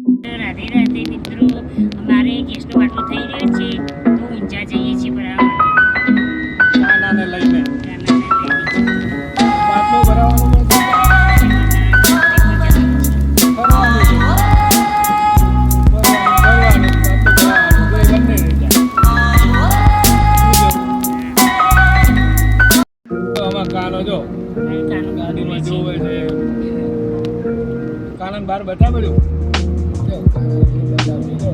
રાધે રાધે મિત્રો, અમારે ગેસનો બાટલો થઈ રહ્યો છે તો ઊંચા જઈએ છીએ ભરાવા કાનાને લઈને બાટલો માટે. ભરાવાનો પણ ફરવાનું છે. ભરવાનું, બાટલો ભરાવાનું, બે બંને રહી જાય. તો આમાં કાનો જો ગાડીમાં જોવે છે. કાનાને બહાર બતાવ્યું. જો કાનાને બતાવ્યું જો.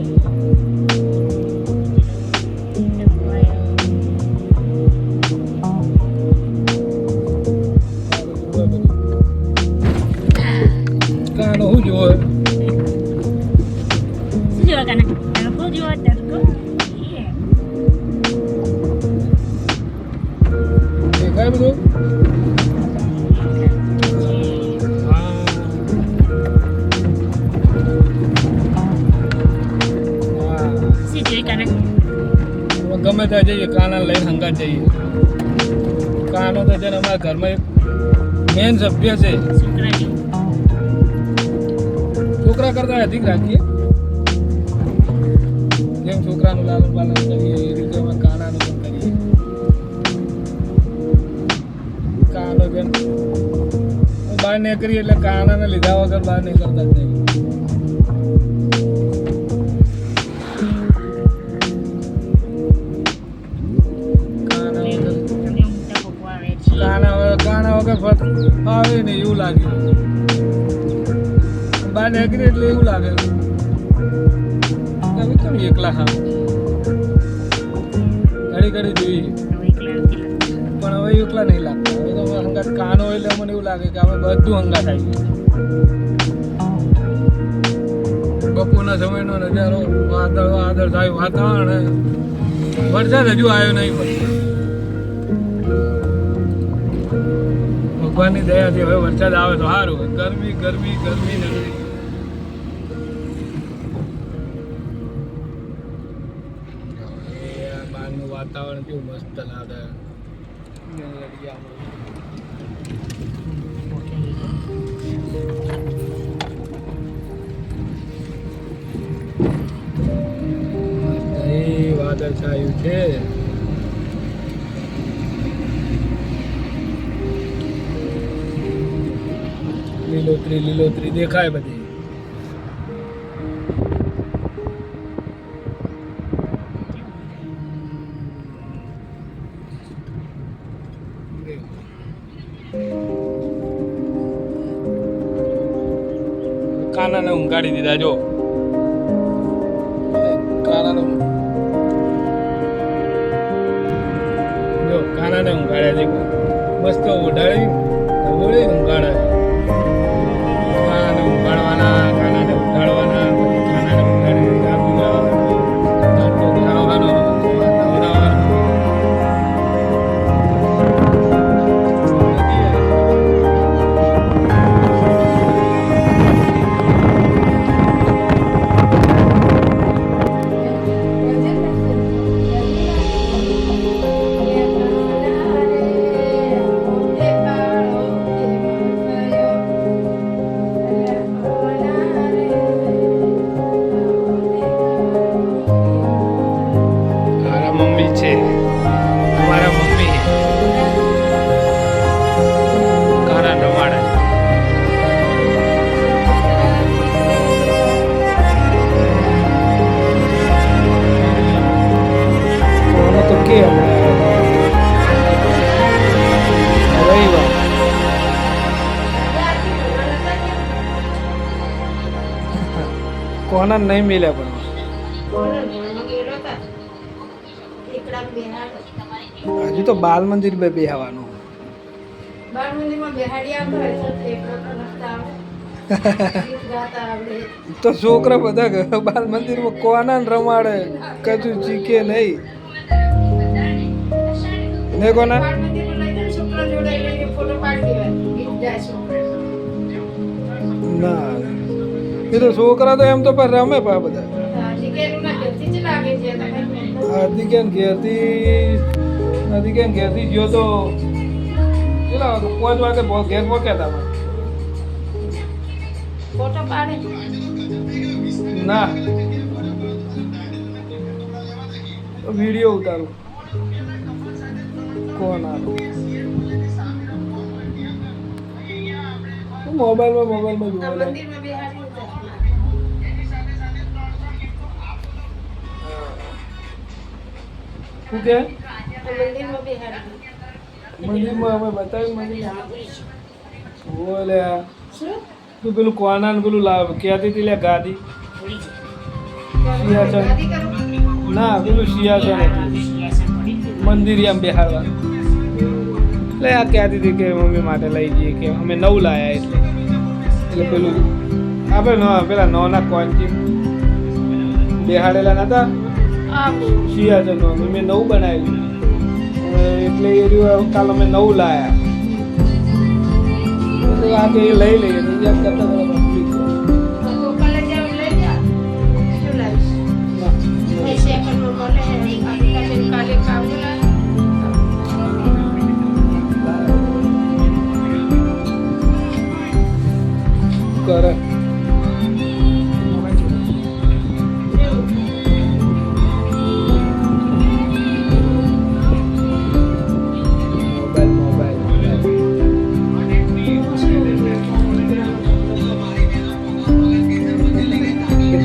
કાનો શું જોવે? શું જોવા કાના? તડકો જોવા, તડકો. દેખાય બધું? હા. શું જોઈ કાના? ગમે ત્યાં જઈએ કાના લઈને હંગાત જઈએ. કાનો તો છે ને અમારા ઘરમાં એક મેન સભ્ય છે. છોકરા જેવું. છોકરા કરતા અધિક રાખીએ. જેમ છોકરાનું લાલન પાલન કરીએ એ રીતે અમે કાનાનું પણ કરીએ. કાનો જેમ બહાર નીકળીએ એટલે કાનાને લીધા વગર બહાર નીકળતા જ નહીં. કાના વગર તમને ઊંઘતા પપ્પા આવે છે. કાના વગર આવે નહીં એવું લાગ્યું. બહાર નીકળીએ એટલે એવું લાગે તમે કેમ એકલા હા ઘડી ઘડી જોઈએ હવે એકલા નથી લાગતું. પણ હવે એકલા નહીં લાગતા. હવે તો અમારા હંગાત કાનો હોય એટલે મને એવું લાગે કે અમે બધું હંગાત આવી બપોરના સમયનો નજારો વાદળ વાદળ થાય વાતાવરણ વરસાદ હજુ આવ્યો નહીં પણ ભગવાનની દયાથી હવે વરસાદ આવે તો સારું. ગરમી ગરમી ગરમી નગરી બહારનું વાતાવરણ કેવું મસ્ત લાગે. વાદળ છાયું છે. લીલોતરી લીલોતરી દેખાય બધી. કાનાને ઊંઘાડી દીધા જો. કાનાને કાનાને ઊંઘાડ્યા છે. મસ્ત ઉડાડી ઢબોળી ઊંઘાડે. કાનાને ઊંઘાડવાના, કાનાને ઉઠાડવાના, પછી કાનાને ઉઠાડીને ચા પીવડાવવાનો, નાસ્તો કરાવવાનો, નવડાવવાનો. મારા મમ્મી છે. અમારા મમ્મી કાના રમાડે. કોનો તો કે રવિવાર કોના નહીં મિલ્યા પણ હજુ તો બાલ મંદિર બે બેહવાનું. તો છોકરા બધા બાલ મંદિરમાં કોના રમાડે કશું શીખે નહીં ને કોના. ના એ તો છોકરા તો એમ તો પણ રમે પા બધા. હાર્દિક ઘેરથી ગયો તો કેટલા વાગે 5 વાગે ઘેર પહોંચ્યા હતા. ફોટો પાડે ના વિડીયો ઉતારું કોણ મોબાઈલમાં જોવા લે. મંદિરમાં બેહાડી હતા. શું કે મંદિરમાં બેહાડી. મંદિરમાં અમે બતાવ્યું મંદિર બોલે શું? તું પેલું કોના ને પેલું લાવ કહેતી હતી લે ગાદી સિંહાસન. ગાદી કરું? ના પેલું સિંહાસન હતું મંદિર એમ બેહાડવાનું એટલે આ કહેતી હતી કે મમ્મી માટે લઈ જઈએ કે અમે નવું લાયા એટલે પેલું આપણે પેલા નવના કોન્ચી બેહાડેલા નતા સિંહાસન મેં નવું બનાવ્યું એટલે એ રહ્યું કાલ અમે નવું લાયા એટલે આ કે એ લઈ લઈએ તો યાદ કરતા તો ગોપાલે જેવું લઈ જા. શું લાવીશ? એ સેકન્ડમાં મળે. કાલે ખાવું લાય. કરે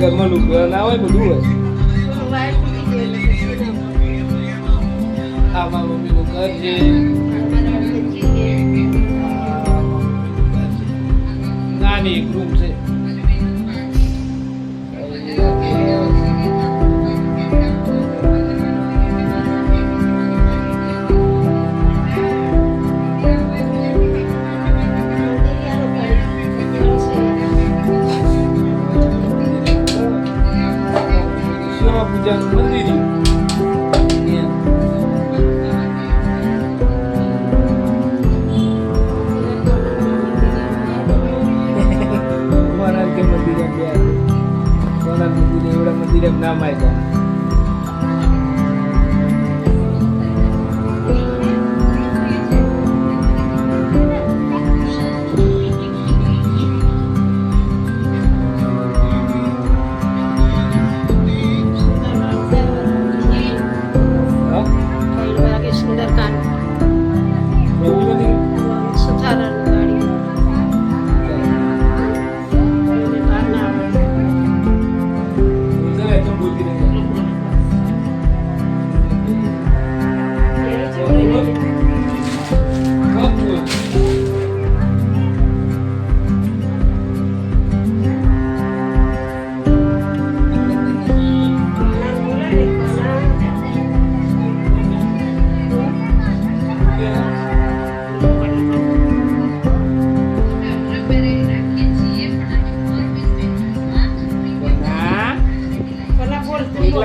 ઘરમાં લુગડા ના હોય બધું હોય. વાયર તૂટી ગયો એટલે પછી ના. આ મારા મમ્મીનું ઘર છે. મારા હજી છે. નાની એક રૂમ છે. શિવા પૂજાનું મંદિર મંદિર એમ નામ આવ્યું. સુંદરકાંડ સુથારાની ગાડી બહાર ના આવે.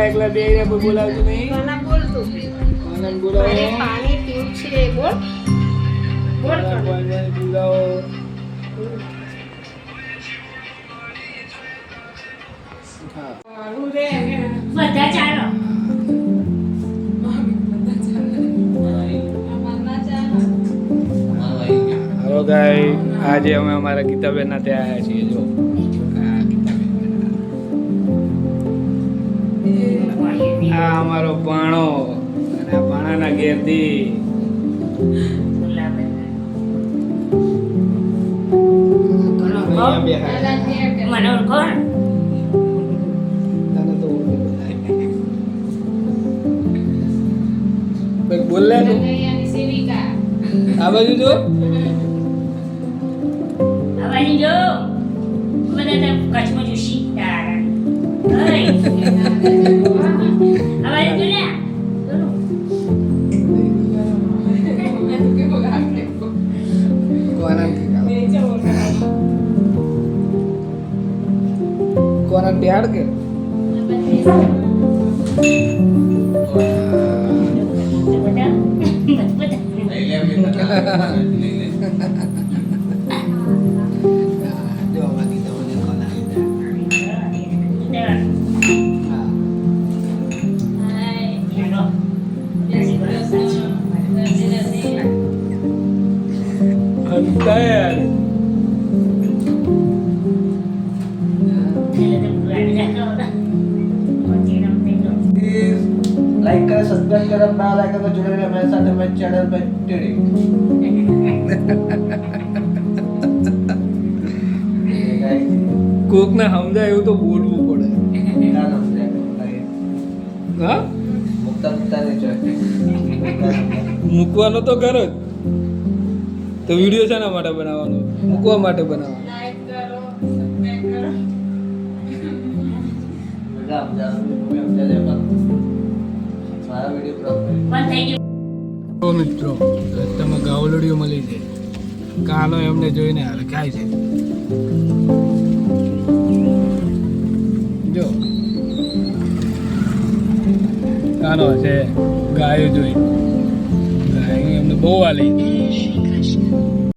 એકલા બે બોલાવતું નહીં. કોના બોલતું? આનંદ બોલાવો. મારે પાણી પીવું છે. બોલ બોલ કોના? બોલાવો. હા મારું રે બધા ચાલો હલો ગાય આજે અમે અમારા ગીતાબેનના ત્યાં આવ્યા છીએ. જો આ અમારો ભાણો અને આ ભાણાના ઘેરથી અહીંયા બેહાડ્યા. મને ઓળખો ને? તને તો ઓળખી બધાય. ભાઈ બોલ લે તું. આ બાજુ જો. આવાની જો બધા તો કચ્છમાં જોશી આવાની જો ને કોના બેહાડ કે Hello. સબસ્ક્રાઇબ કરવા ના લાગે તો જોડે મેં સાથે મેં ચેનલ પર ટેડી કોકને સમજાય એવું તો બોલવું પડે ના સમજાય હા મુક્તા મુક્તા ને જોઈએ મૂકવાનો તો કરો જ તો વિડીયો શાના માટે બનાવવાનો મૂકવા માટે બનાવવાનો લાઈક કરો સબસ્ક્રાઇબ કરો મજા સમજાવે મારા વિડીયો બંધ થઈ ગયું. તો મિત્રો તમે ગાવલડીઓ મળી છે કાલો એમને જોઈને હાલ ખાય છે જો કાનો છે ગાયો જોઈ ગાય એમને બહુ વાલી